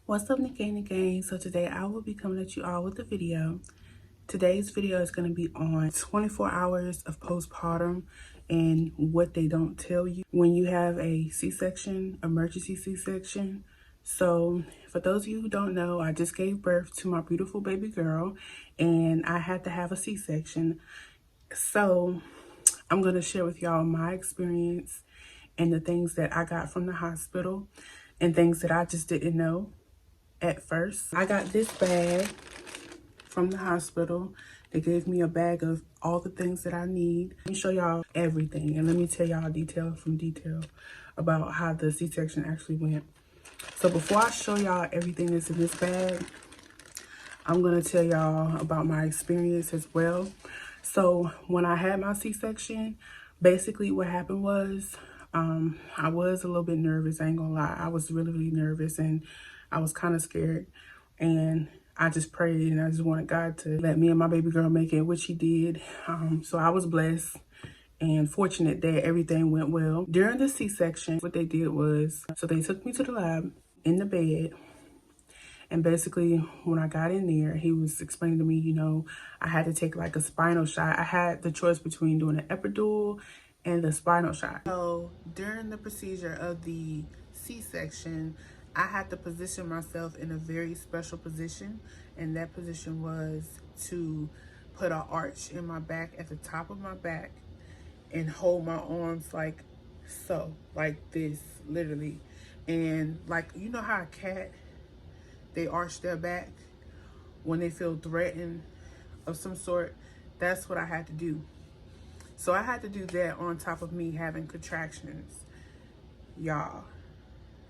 What's up, Nikki Gang? So today I will be coming at you all with a video. Today's video is going to be on 24 hours of postpartum and what they don't tell you when you have a C-section, emergency C-section. So for those of you who don't know, I just gave birth to my beautiful baby girl and I had to have a C-section. So I'm going to share with y'all my experience and the things that I got from the hospital and things that I just didn't know at first. I got this bag from the hospital. They gave me a bag of all the things that I need. Let me show y'all everything and let me tell y'all detail from detail about how the C-section actually went. So before I show y'all everything that's in this bag, I'm gonna tell y'all about my experience as well. So when I had my C-section, basically what happened was I was a little bit nervous, I ain't gonna lie. I was really nervous and I was kind of scared, and I just prayed and I just wanted God to let me and my baby girl make it, which he did. So I was blessed and fortunate that everything went well. During the C-section, what they did was, so they took me to the lab in the bed. And basically, when I got in there, he was explaining to me, you know, I had to take like a spinal shot. I had the choice between doing an epidural and the spinal shot. So during the procedure of the C-section, I had to position myself in a very special position. And that position was to put an arch in my back at the top of my back and hold my arms like so, like this, literally. And like, you know how a cat, they arch their back when they feel threatened of some sort? That's what I had to do. So I had to do that on top of me having contractions. Y'all,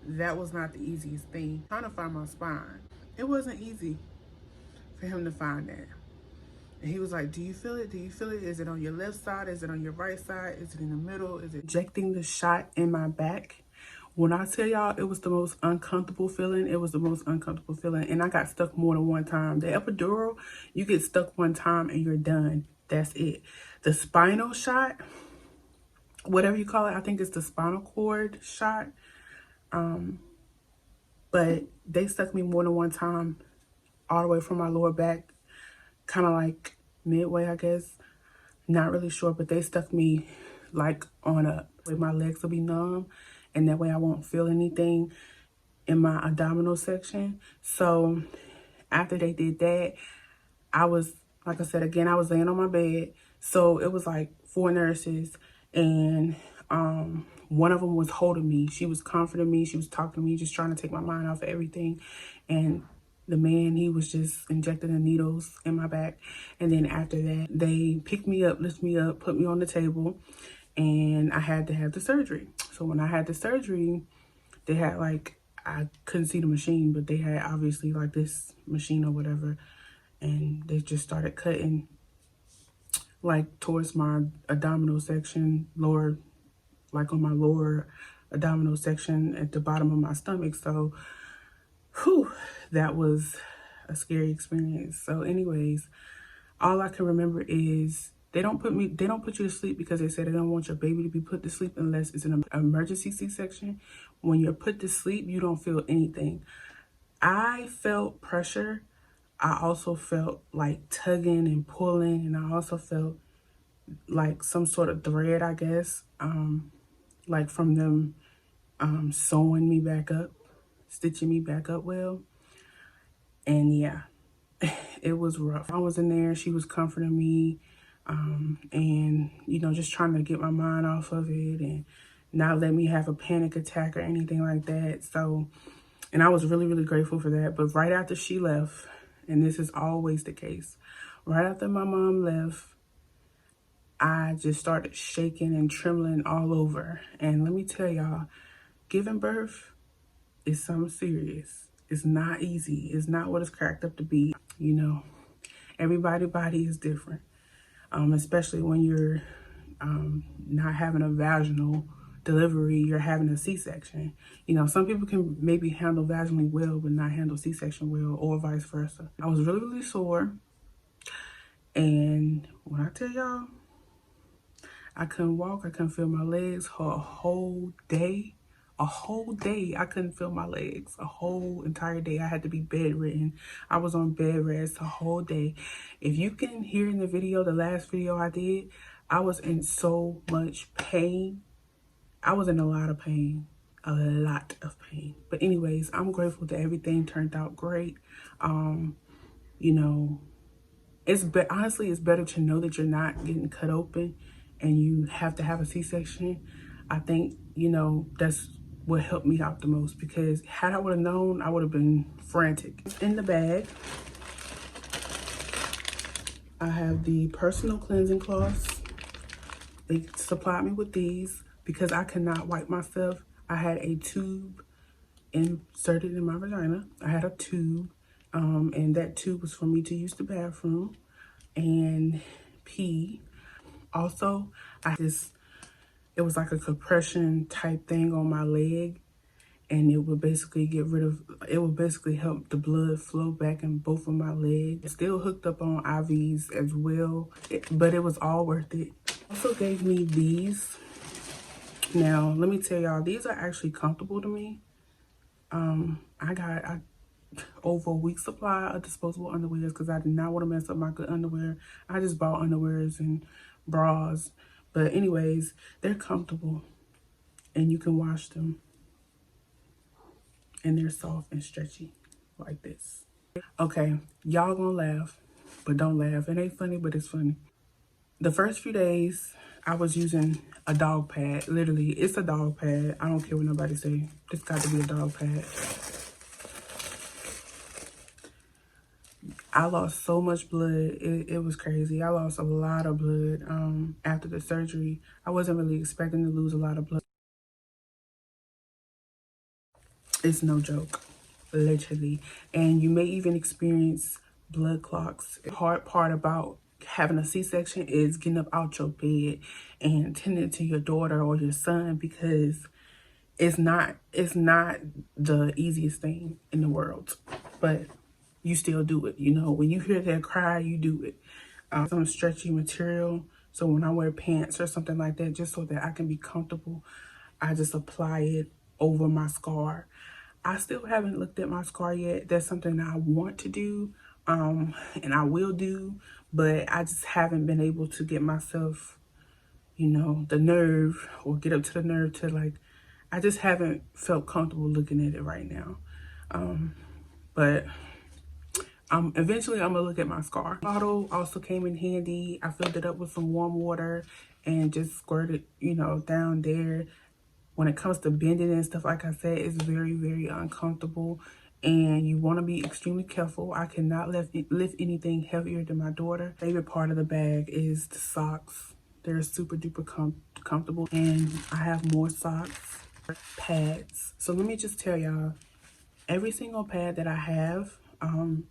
that was not the easiest thing. Trying to find my spine, it wasn't easy for him to find that. And he was like, do you feel it? Do you feel it? Is it on your left side? Is it on your right side? Is it in the middle? Is it injecting the shot in my back? When I tell y'all, it was the most uncomfortable feeling. It was the most uncomfortable feeling. And I got stuck more than one time. The epidural, you get stuck one time and you're done. That's it. The spinal shot, whatever you call it, I think it's the spinal cord shot. But they stuck me more than one time, all the way from my lower back, kind of like midway, I guess. Not really sure, but they stuck me like on up. My legs will be numb, and that way I won't feel anything in my abdominal section. So after they did that, I was, like I said, again, I was laying on my bed. So it was like 4 nurses, and one of them was holding me. She was comforting me. She was talking to me, just trying to take my mind off of everything. And the man, he was just injecting the needles in my back. And then after that, they picked me up, lifted me up, put me on the table, and I had to have the surgery. So when I had the surgery, they had like, I couldn't see the machine, but they had obviously like this machine or whatever. And they just started cutting like towards my abdominal section, lower, like on my lower abdominal section at the bottom of my stomach. So, whew, that was a scary experience. So anyways, all I can remember is they don't put you to sleep because they said they don't want your baby to be put to sleep unless it's an emergency C-section. When you're put to sleep, you don't feel anything. I felt pressure. I also felt like tugging and pulling, and I also felt like some sort of thread, I guess, like from them sewing me back up, stitching me back up well. And yeah, it was rough. I was in there, she was comforting me, and, you know, just trying to get my mind off of it and not let me have a panic attack or anything like that. So, and I was really grateful for that. But right after she left, and this is always the case, right after my mom left, I just started shaking and trembling all over. And let me tell y'all, giving birth is something serious. It's not easy. It's not what it's cracked up to be. You know, everybody's body is different, especially when you're not having a vaginal delivery, you're having a C-section. You know, some people can maybe handle vaginally well, but not handle C-section well, or vice versa. I was really sore. And when I tell y'all, I couldn't walk, I couldn't feel my legs for a whole day a whole day. I couldn't feel my legs. A whole entire day. I had to be bedridden. I was on bed rest a whole day. If you can hear in the video, the last video I did, I was in so much pain. I was in a lot of pain. A lot of pain. But anyways, I'm grateful that everything turned out great. You know, honestly, it's better to know that you're not getting cut open and you have to have a C-section. I think, you know, that's what helped me out the most, because had I would have known, I would have been frantic. In the bag, I have the personal cleansing cloths. They supplied me with these because I could not wipe myself. I had a tube inserted in my vagina. I had a tube, and that tube was for me to use the bathroom and pee. Also, it was like a compression type thing on my leg, and it would basically help the blood flow back in both of my legs. Still hooked up on IVs as well, but it was all worth it. Also gave me these. Now, let me tell y'all, these are actually comfortable to me. I got over a week's supply of disposable underwears because I did not want to mess up my good underwear. I just bought underwears and bras. But anyways, they're comfortable and you can wash them. And they're soft and stretchy like this. Okay, y'all gonna laugh, but don't laugh. It ain't funny, but it's funny. The first few days, I was using a dog pad. Literally, it's a dog pad. I don't care what nobody say. It's got to be a dog pad. I lost so much blood. It was crazy. I lost a lot of blood after the surgery. I wasn't really expecting to lose a lot of blood. It's no joke, literally. And you may even experience blood clots. The hard part about having a C-section is getting up out your bed and tending to your daughter or your son, because it's not the easiest thing in the world, but you still do it. You know, when you hear that cry, you do it. Some stretchy material, so when I wear pants or something like that, just so that I can be comfortable, I just apply it over my scar. I still haven't looked at my scar yet. That's something that I want to do, and I will do, but I just haven't been able to get myself, you know, the nerve, or get up to the nerve to, like, I just haven't felt comfortable looking at it right now. But eventually I'm gonna look at my scar. Bottle also came in handy. I filled it up with some warm water and just squirted, you know, down there. When it comes to bending and stuff, like I said, it's very, very uncomfortable, and you want to be extremely careful. I cannot lift anything heavier than my daughter. Favorite part of the bag is the socks. They're super duper comfortable, and I have more socks, pads. So let me just tell y'all, every single pad that I have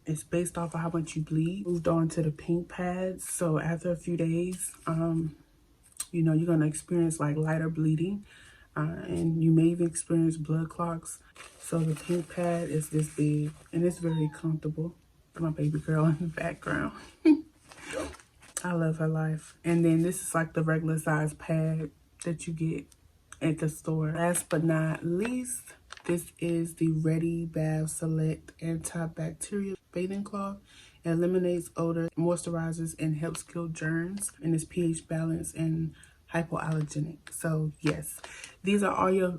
is based off of how much you bleed. Moved on to the pink pads. So after a few days, you know, you're gonna experience like lighter bleeding. And you may even experience blood clots. So the pink pad is this big, and it's very comfortable. My baby girl in the background. I love her life. And then this is like the regular size pad that you get at the store. Last but not least, this is the Ready Bath Select Anti-Bacterial Bathing Cloth. It eliminates odor, moisturizes, and helps kill germs, and is pH balanced and hypoallergenic. So yes, these are all your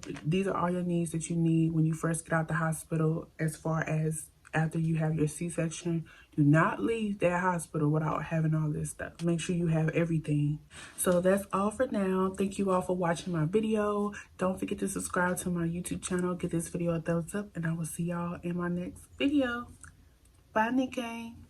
needs that you need when you first get out the hospital. As far as after you have your C-section, do not leave that hospital without having all this stuff. Make sure you have everything. So that's all for now. Thank you all for watching my video. Don't forget to subscribe to my YouTube channel. Give this video a thumbs up, and I will see y'all in my next video. Bye, Nick Gang.